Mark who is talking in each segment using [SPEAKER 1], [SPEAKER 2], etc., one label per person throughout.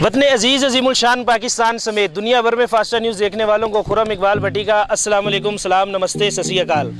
[SPEAKER 1] वतने अजीज़ अजीमुल शान पाकिस्तान समेत दुनिया भर में फास्टा न्यूज़ देखने वालों को खुरम इकबाल भट्टी का अस्सलाम वालेकुम, सलाम, नमस्ते, सत श्री अकाल।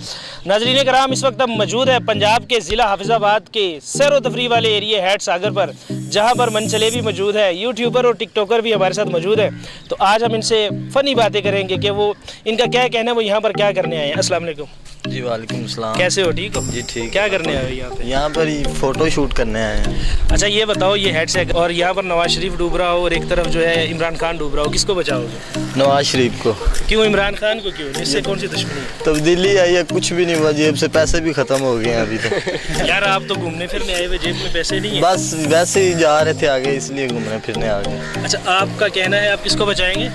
[SPEAKER 1] नाज़रीन कराम, इस वक्त हम मौजूद है पंजाब के ज़िला हाफिज़ाबाद के सैर व तफरी वाले एरिए हैट सागर पर, जहां पर मनचले भी मौजूद है, यूट्यूबर और टिकटॉकर भी हमारे साथ मौजूद है। तो आज हम इनसे फ़नी बातें करेंगे कि वो इनका क्या कहना है, वो यहाँ पर क्या करने आए हैं। अस्सलाम वालेकुम।
[SPEAKER 2] जी वालेकुम सलाम।
[SPEAKER 1] कैसे हो? ठीक हो
[SPEAKER 2] जी ठीक।
[SPEAKER 1] क्या करने आए हो यहाँ पे?
[SPEAKER 2] यहाँ पर ही फ़ोटो शूट करने आए हैं।
[SPEAKER 1] अच्छा ये बताओ, ये हेड से और यहाँ पर नवाज शरीफ डूब रहा हो और एक तरफ जो है इमरान खान डूब रहा हो, किसको बचाओगे?
[SPEAKER 2] नवाज शरीफ को।
[SPEAKER 1] क्यों इमरान खान को? क्यों? इससे कौन सी दुश्मनी है?
[SPEAKER 2] तब्दीली आई है, कुछ भी नहीं हुआ, जेब से पैसे भी ख़त्म हो गए हैं अभी तक।
[SPEAKER 1] यार आप तो घूमने फिरने आए हुए, जेब में पैसे नहीं है?
[SPEAKER 2] बस वैसे ही जा रहे थे आगे, इसलिए घूमने फिरने आ गए।
[SPEAKER 1] अच्छा आपका कहना है आप किसको बचाएंगे?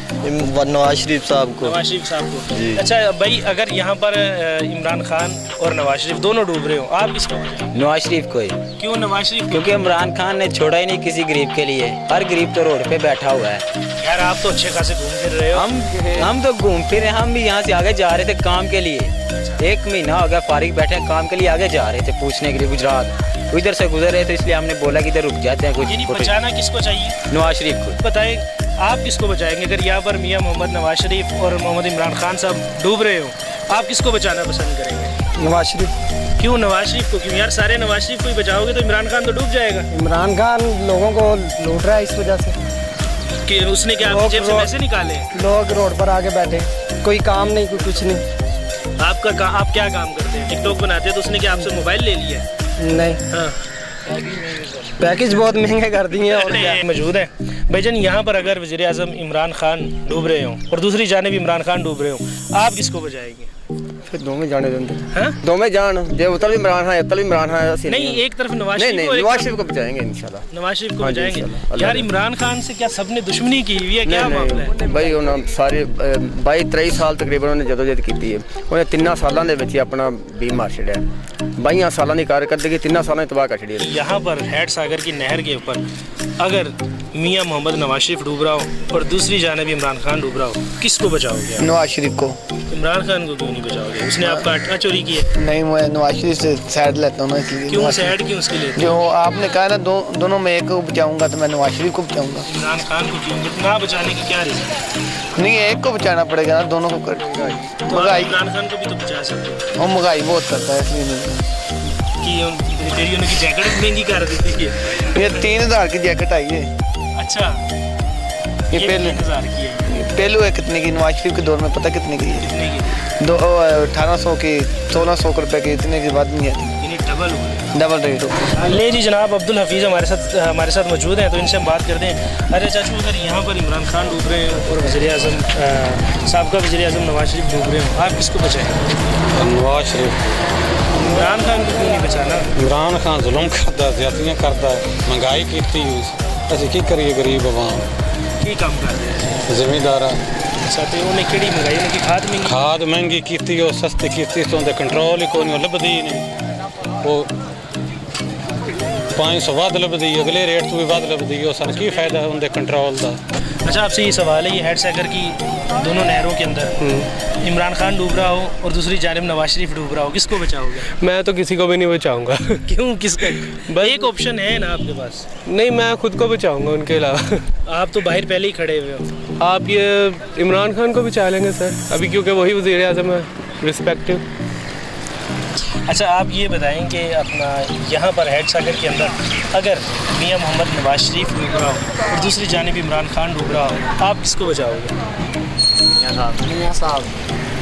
[SPEAKER 2] नवाज शरीफ साहब को।
[SPEAKER 1] नवाज शरीफ साहब को
[SPEAKER 2] जी।
[SPEAKER 1] अच्छा भाई, अगर यहाँ पर इमरान खान और नवाज शरीफ दोनों डूब रहे हो, आप किसको बचाएंगे?
[SPEAKER 3] नवाज शरीफ को ही।
[SPEAKER 1] क्यों नवाज शरीफ?
[SPEAKER 3] क्योंकि इमरान खान ने छोड़ा ही नहीं किसी गरीब के लिए, हर गरीब तो रोड पे बैठा हुआ है।
[SPEAKER 1] यार आप तो अच्छे खासे घूम फिर रहे हो।
[SPEAKER 3] हम तो घूम फिर, हम भी यहाँ से आगे जा रहे थे काम के लिए। 1 महीना हो गया फारिग बैठे हैं, काम के लिए आगे जा रहे थे पूछने के लिए गुजरात, इधर से गुजर रहे थे, इसलिए हमने बोला कि इधर रुक जाते हैं।
[SPEAKER 1] यानी
[SPEAKER 3] कुछ
[SPEAKER 1] बचाना किसको चाहिए?
[SPEAKER 3] नवाज शरीफ को।
[SPEAKER 1] बताएं आप किसको बचाएंगे? अगर यहाँ पर मियाँ मोहम्मद नवाज शरीफ और मोहम्मद इमरान खान साहब डूब रहे हो, आप किसको बचाना पसंद करेंगे?
[SPEAKER 4] नवाज शरीफ।
[SPEAKER 1] क्यों नवाज शरीफ को? क्यों यार, सारे नवाज शरीफ को ही बचाओगे तो इमरान खान तो डूब जाएगा।
[SPEAKER 4] इमरान खान लोगों को लूट रहा है, इस वजह से
[SPEAKER 1] कि उसने क्या आपकी जेब से पैसे निकाले?
[SPEAKER 4] लोग रोड पर आके बैठे, कोई काम नहीं, कोई कुछ नहीं।
[SPEAKER 1] आप क्या काम करते हैं? टिकटॉक बनाते हैं, तो उसने क्या आपसे मोबाइल ले लिया?
[SPEAKER 4] नहीं,
[SPEAKER 1] हाँ।
[SPEAKER 4] पैकेज बहुत महंगे कर दिए हैं। और क्या
[SPEAKER 1] मौजूद है भाईजान, यहाँ पर अगर वज़ीर आज़म इमरान खान डूब रहे हो और दूसरी जानिब इमरान खान डूब रहे हो, आप किसको बचाएंगे?
[SPEAKER 4] फिर दो में जाने देंगे।
[SPEAKER 1] हाँ?
[SPEAKER 4] दो में जान, जो उतर भी इमरान है, उतर भी इमरान है।
[SPEAKER 1] नहीं, एक तरफ नवाज
[SPEAKER 4] नहीं,
[SPEAKER 1] शरीफ
[SPEAKER 4] नहीं,
[SPEAKER 1] को, एक
[SPEAKER 4] नवाज
[SPEAKER 1] तरफ
[SPEAKER 4] शरीफ को बचाएंगे इंशाल्लाह।
[SPEAKER 1] नवाज शरीफ को
[SPEAKER 4] हाँ जी,
[SPEAKER 1] बचाएंगे।
[SPEAKER 4] इंशाल्लाह।
[SPEAKER 1] यार इमरान खान से क्या सबने दुश्मनी की हुई है? क्या मामला है
[SPEAKER 4] भाई? उन्होंने सारे 22-23 साल तकरीबन उन्होंने जदोजहद की है। उन्हें 3 सालों के ਵਿੱਚ अपना भी मार छड़िया। 22 सालों की कारकर्दगी 3 सालों तबाह कर छड़ी है।
[SPEAKER 1] यहाँ पर हैट सागर की नहर के ऊपर अगर मियाँ मोहम्मद नवाज शरीफ डूब रहा हो और दूसरी जानिब इमरान खान डूब रहा हो, किसको बचाओगे?
[SPEAKER 4] नवाज शरीफ को।
[SPEAKER 1] इमरान खान को क्यों नहीं बचाओगे? उसने आपका आटा चोरी किया।
[SPEAKER 4] नहीं, मैं नवाज शरीफ से साइड लेता हूँ, इसलिए।
[SPEAKER 1] क्यों साइड क्यों उसके लिए?
[SPEAKER 4] जो आपने कहा ना, दोनों में एक को बचाऊंगा, तो मैं नवाज शरीफ को बचाऊंगा।
[SPEAKER 1] इमरान खान को क्यों ना बचाने की क्या रीजन?
[SPEAKER 4] नहीं, एक को बचाना पड़ेगा ना, दोनों को महंगाई।
[SPEAKER 1] इमरान खान को भी तो बचा सकते हो।
[SPEAKER 4] वो महंगाई बहुत करता है, इसलिए नहीं।
[SPEAKER 1] कि तेरी उनकी जैकेट महंगी कर दी थी।
[SPEAKER 4] ये 3000 की जैकेट आई है।
[SPEAKER 1] अच्छा,
[SPEAKER 4] ये पहले
[SPEAKER 1] 3000 की है।
[SPEAKER 4] पहलू है कितने की? नवाज शरीफ के दौर में पता कितने की है?
[SPEAKER 1] कितने की?
[SPEAKER 4] 1800 की, 1600 रुपए की, इतने के बाद नहीं है,
[SPEAKER 1] यानी डबल हो गया।
[SPEAKER 4] डबल रेट हो।
[SPEAKER 1] ले जी जनाब, अब्दुल हफीज़ हमारे साथ मौजूद हैं, तो इनसे हम बात करते हैं। अरे चाचू, अगर यहाँ पर इमरान खान डूब रहे हैं और वज़ीर आज़म साहब का वज़ीर आज़म नवाज शरीफ डूब रहे हो, आप किसको बचाएंगे?
[SPEAKER 5] नवाज शरीफ।
[SPEAKER 1] इमरान खान को क्यों नहीं बचाना?
[SPEAKER 5] इमरान खान जुल्म करता, ज़्यादतियाँ करता, महंगाई की असं की करिए गरीब आवाम
[SPEAKER 1] की काम कर रहे हैं
[SPEAKER 5] जिमीदार।
[SPEAKER 1] अच्छा, तो उन्हें केड़ी मंगाई? उनकी खाद
[SPEAKER 5] महंगी की, वो सस्ती की, तो उनका कंट्रोल ही कोई नहीं, लभदी ही नहीं। वो 500 वध लभदी, अगले रेट तो भी वध लभदी, वो सर की फायदा है उनके कंट्रोल का।
[SPEAKER 1] अच्छा, आपसे ये सवाल है, ये हैट सागर की दोनों नहरों के अंदर इमरान खान डूब रहा हो और दूसरी जानिब नवाज शरीफ डूब रहा हो, किसको बचाओगे?
[SPEAKER 6] मैं तो किसी को भी नहीं बचाऊंगा।
[SPEAKER 1] क्यों? किसका? भाई एक ऑप्शन है ना आपके पास।
[SPEAKER 6] नहीं, मैं खुद को बचाऊंगा उनके अलावा।
[SPEAKER 1] आप तो बाहर पहले ही खड़े हुए हो।
[SPEAKER 6] आप ये इमरान खान को बचा लेंगे सर अभी, क्योंकि वही वज़ीर आज़म है रिस्पेक्टिव।
[SPEAKER 1] अच्छा आप ये बताएं कि अपना यहाँ पर हैट सागर के अंदर अगर मियाँ मोहम्मद नवाज शरीफ डूब रहा हो और दूसरी जानिब इमरान खान डूब रहा हो, आप किसको बचाओगे?
[SPEAKER 4] मियां साहब।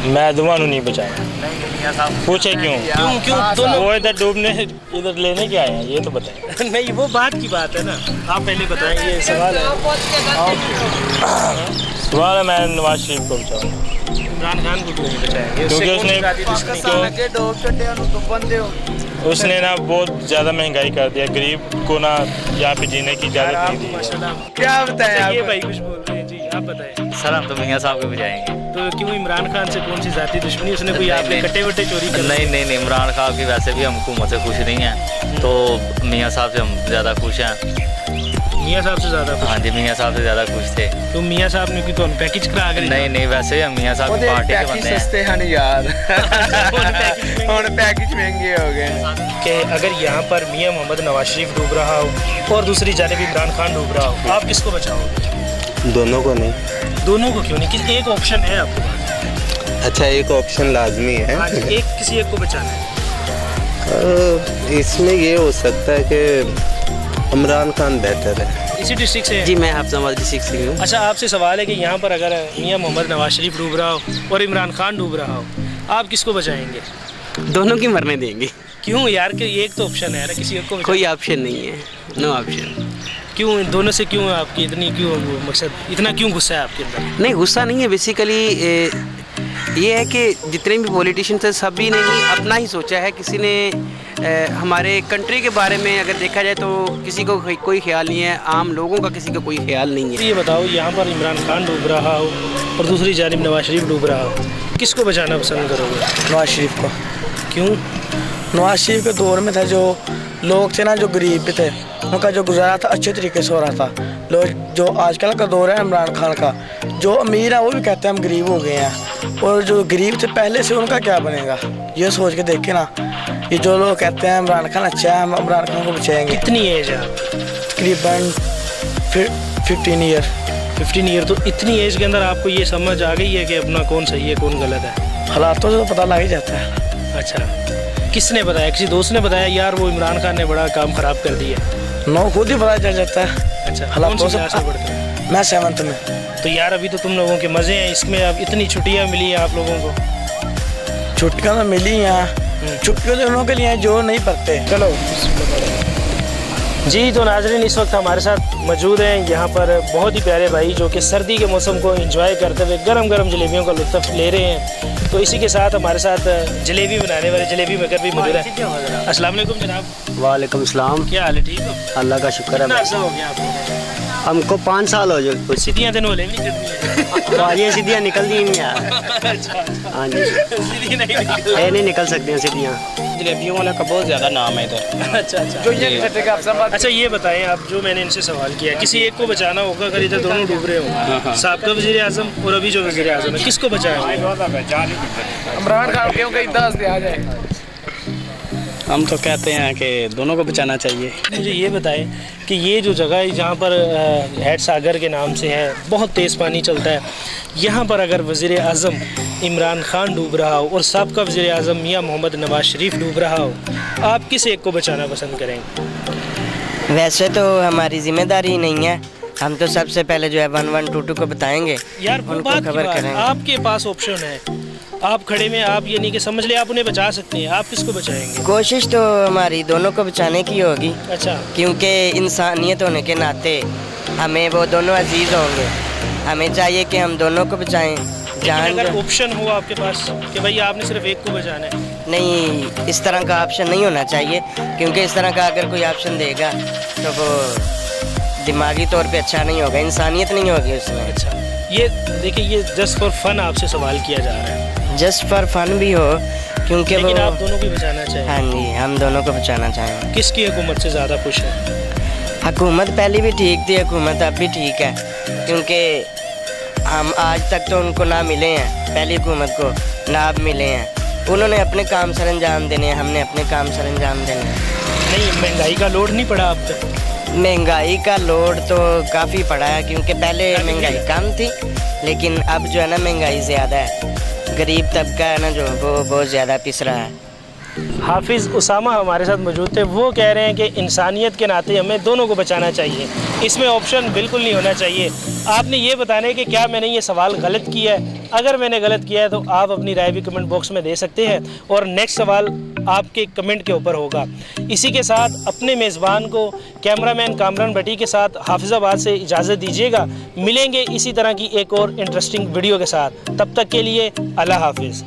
[SPEAKER 2] मैं दोनों नहीं बचाया। पूछे क्यों?
[SPEAKER 1] क्यों दोनों?
[SPEAKER 2] वो इधर डूबने इधर लेने क्या आया, ये तो बताएं।
[SPEAKER 1] नहीं, वो बात की बात है ना, आप पहले बताएं। ये सवाल है,
[SPEAKER 2] सवाल है, मैं नवाज शरीफ को बचाऊँगा।
[SPEAKER 1] इमरान खान को क्यों नहीं बचाएंगे?
[SPEAKER 2] क्योंकि उसने ना बहुत ज़्यादा महंगाई कर दिया, गरीब को ना यहाँ पे जीने की इजाज़त नहीं दी।
[SPEAKER 1] माशाल्लाह।
[SPEAKER 4] क्या बताएं
[SPEAKER 1] अच्छा,
[SPEAKER 4] आप?
[SPEAKER 1] ये भाई कुछ बोल रहे हैं जी, आप बताएं।
[SPEAKER 3] सर हम तो मियाँ साहब को बचाएंगे।
[SPEAKER 1] तो क्यों इमरान खान से कौन सी जाती दुश्मनी? उसने कोई आपके कट्टे वट्टे चोरी कर?
[SPEAKER 3] नहीं, इमरान खान की वैसे भी हम हुकूमत से खुश नहीं हैं, तो मियाँ साहब से हम ज़्यादा खुश हैं।
[SPEAKER 1] मियाँ साहब से ज़्यादा
[SPEAKER 3] हाँ जी, मियाँ साहब से ज़्यादा खुश थे।
[SPEAKER 1] तो मियाँ साहब ने तो पैकेज करा कर
[SPEAKER 3] नहीं नहीं, वैसे हम मियाँ साहब की पार्टी के बंदे हैं।
[SPEAKER 4] सस्ते हैं यार, ਹੁਣ पैकेज महंगे हो गए
[SPEAKER 1] कि अगर यहाँ पर मियाँ मोहम्मद नवाज शरीफ डूब रहा हो और दूसरी जानिब इमरान खान डूब रहा हो, आप किसको बचाओगे?
[SPEAKER 7] दोनों को नहीं।
[SPEAKER 1] दोनों को क्यों नहीं? किसी एक ऑप्शन है आपके पास?
[SPEAKER 7] अच्छा, एक ऑप्शन लाजमी है।
[SPEAKER 1] आज एक किसी एक को बचाना है।
[SPEAKER 7] इसमें ये हो सकता है कि इमरान खान बेहतर है।
[SPEAKER 1] इसी डिस्ट्रिक्ट से हैं?
[SPEAKER 8] जी, मैं हाफिजाबाद डिस्ट्रिक्ट से हूँ।
[SPEAKER 1] अच्छा, आपसे सवाल है कि यहाँ पर अगर मियाँ मोहम्मद नवाज शरीफ डूब रहा हो और इमरान खान डूब रहा हो, आप किसको बचाएंगे?
[SPEAKER 8] दोनों की मरने देंगे।
[SPEAKER 1] क्यों यार, कि एक तो ऑप्शन है ना, किसी एक को बचाएंगे।
[SPEAKER 8] कोई ऑप्शन नहीं है, नो ऑप्शन।
[SPEAKER 1] क्यों इन दोनों से क्यों आपकी इतनी क्यों मकसद, इतना क्यों गुस्सा है आपके अंदर?
[SPEAKER 8] नहीं, गुस्सा नहीं है, बेसिकली ये है कि जितने भी पॉलिटिशियंस हैं सभी ने ही अपना ही सोचा है। किसी ने हमारे कंट्री के बारे में अगर देखा जाए तो किसी को कोई ख्याल नहीं है, आम लोगों का किसी का कोई ख्याल नहीं है।
[SPEAKER 1] ये बताओ, यहाँ पर इमरान खान डूब रहा हो और दूसरी जानिब नवाज शरीफ डूब रहा हो, किसको बचाना पसंद करोगे?
[SPEAKER 9] नवाज शरीफ को।
[SPEAKER 1] क्यों?
[SPEAKER 9] नवाज शरीफ के दौर में था, जो लोग थे ना, जो गरीब भी थे, उनका जो गुजारा था अच्छे तरीके से हो रहा था। लोग जो आजकल का दौर है इमरान खान का, जो अमीर है वो भी कहते हैं हम गरीब हो गए हैं, और जो गरीब थे पहले से उनका क्या बनेगा, ये सोच के देखे ना। ये जो लोग कहते हैं इमरान खान अच्छा है, हम इमरान खान को बचाएंगे।
[SPEAKER 1] कितनी एज है आप?
[SPEAKER 9] तकरीबन 15 ईयर।
[SPEAKER 1] 15 ईयर। तो इतनी एज के अंदर आपको ये समझ आ गई है कि अपना कौन सही है कौन गलत है?
[SPEAKER 9] हालातों से तो पता लग ही जाता है।
[SPEAKER 1] अच्छा, किसने बताया? किसी दोस्त ने बताया यार वो इमरान खान ने बड़ा काम ख़राब कर दिया?
[SPEAKER 9] नो, खुद ही पता चल जाता है।
[SPEAKER 1] अच्छा,
[SPEAKER 9] हालातों
[SPEAKER 1] कौन सी
[SPEAKER 9] से
[SPEAKER 1] क्लास में पढ़ते हो?
[SPEAKER 9] मैं 7th में।
[SPEAKER 1] तो यार अभी तो तुम लोगों के मज़े हैं इसमें, अब इतनी छुट्टियाँ मिली हैं आप लोगों को।
[SPEAKER 9] छुट्टियाँ तो मिली हैं, छुट्टियों तो उन्हों के लिए जो नहीं पढ़ते। चलो
[SPEAKER 1] जी, तो नाज़रीन इस वक्त हमारे साथ मौजूद हैं यहाँ पर बहुत ही प्यारे भाई जो कि सर्दी के मौसम को एंजॉय करते हुए गरम गरम जलेबियों का लुत्फ़ ले रहे हैं। तो इसी के साथ हमारे साथ जलेबी बनाने वाले जलेबी मेकर भी मौजूद है। अस्सलाम वालेकुम जनाब।
[SPEAKER 8] वालेकुम सलाम।
[SPEAKER 1] क्या हाल है? ठीक हो?
[SPEAKER 8] अल्लाह का शुक्र
[SPEAKER 1] कितना
[SPEAKER 8] है।
[SPEAKER 1] अर्सा हो गया आपको?
[SPEAKER 8] हमको 5 साल हो गए।
[SPEAKER 1] सीधियाँ दिन होले भी नहीं करनी
[SPEAKER 8] वालियाँ सीधियाँ निकल दी हैं यार।
[SPEAKER 1] अच्छा,
[SPEAKER 8] हाँ जी,
[SPEAKER 1] सीधी नहीं निकल।
[SPEAKER 8] नहीं निकल सकती हैं सीधियाँ।
[SPEAKER 3] जलेबियों वाला का बहुत ज़्यादा नाम है इधर।
[SPEAKER 1] अच्छा, अच्छा ये बताएं आप, जो मैंने इनसे सवाल किया, किसी एक को बचाना होगा अगर इधर दोनों डूब रहे हो, साबिक़ा वज़ीर आज़म और अभी जो वज़ीर आज़म है, किसको बचाएं?
[SPEAKER 9] इमरान खान क्यों कहीं 10 दिया जाए।
[SPEAKER 3] हम तो कहते हैं कि दोनों को बचाना चाहिए।
[SPEAKER 1] मुझे ये बताएं कि ये जो जगह है जहाँ पर हैड सागर के नाम से है, बहुत तेज़ पानी चलता है, यहाँ पर अगर वज़ीर आज़म इमरान खान डूब रहा हो और साबिक़ा वज़ीर आज़म मियाँ मोहम्मद नवाज शरीफ डूब रहा हो, आप किस एक को बचाना पसंद करेंगे?
[SPEAKER 10] वैसे तो हमारी जिम्मेदारी नहीं है, हम तो सबसे पहले जो है 1122 को बताएंगे
[SPEAKER 1] यार, वो
[SPEAKER 10] उनको
[SPEAKER 1] बात की
[SPEAKER 10] खबर
[SPEAKER 1] बात,
[SPEAKER 10] करेंगे।
[SPEAKER 1] आपके पास ऑप्शन है, आप खड़े में, आप ये नहीं कि समझ ले आप उन्हें बचा सकते हैं, आप किसको बचाएंगे?
[SPEAKER 10] कोशिश तो हमारी दोनों को बचाने की होगी,
[SPEAKER 1] अच्छा,
[SPEAKER 10] क्योंकि इंसानियत होने के नाते हमें वो दोनों अजीज होंगे, हमें चाहिए कि हम दोनों को बचाएं।
[SPEAKER 1] लेकिन अगर ऑप्शन हो आपके पास कि भाई आपने सिर्फ एक को बचाना है?
[SPEAKER 10] नहीं, इस तरह का ऑप्शन नहीं होना चाहिए, क्योंकि इस तरह का अगर कोई ऑप्शन देगा तो वो दिमागी तौर पे अच्छा नहीं होगा, इंसानियत नहीं होगी उसमें।
[SPEAKER 1] अच्छा, ये देखिए, ये जस्ट फॉर फन आपसे सवाल किया जा रहा है,
[SPEAKER 10] जस्ट फॉर फन भी हो, क्योंकि
[SPEAKER 1] लेकिन
[SPEAKER 10] वो
[SPEAKER 1] आप दोनों को बचाना चाहिए।
[SPEAKER 10] हाँ जी, हम दोनों को बचाना चाहेंगे।
[SPEAKER 1] किसकी हुकूमत से ज़्यादा खुश है?
[SPEAKER 10] हुकूमत पहले भी ठीक थी, हुकूमत अब भी ठीक है, क्योंकि हम आज तक तो उनको ना मिले हैं, पहली हुकूमत को ना अब मिले हैं। उन्होंने अपने काम सर अंजाम देने हैं, हमने अपने काम सर अंजाम देने हैं।
[SPEAKER 1] नहीं, महंगाई का लोड नहीं पड़ा आप तक?
[SPEAKER 10] महंगाई का लोड तो काफ़ी पड़ा है, क्योंकि पहले महंगाई कम थी, लेकिन अब जो है ना महंगाई ज़्यादा है, गरीब तबका है ना जो वो बहुत ज़्यादा पिस रहा है।
[SPEAKER 1] हाफिज़ उसामा हमारे साथ मौजूद थे, वो कह रहे हैं कि इंसानियत के नाते हमें दोनों को बचाना चाहिए, इसमें ऑप्शन बिल्कुल नहीं होना चाहिए। आपने ये बताना है कि क्या मैंने ये सवाल गलत किया है? अगर मैंने गलत किया है तो आप अपनी राय भी कमेंट बॉक्स में दे सकते हैं, और नेक्स्ट सवाल आपके कमेंट के ऊपर होगा। इसी के साथ अपने मेज़बान को कैमरामैन कामरान भट्टी के साथ हाफिज़ाबाद से इजाज़त दीजिएगा। मिलेंगे इसी तरह की एक और इंटरेस्टिंग वीडियो के साथ, तब तक के लिए अल्लाह हाफिज़।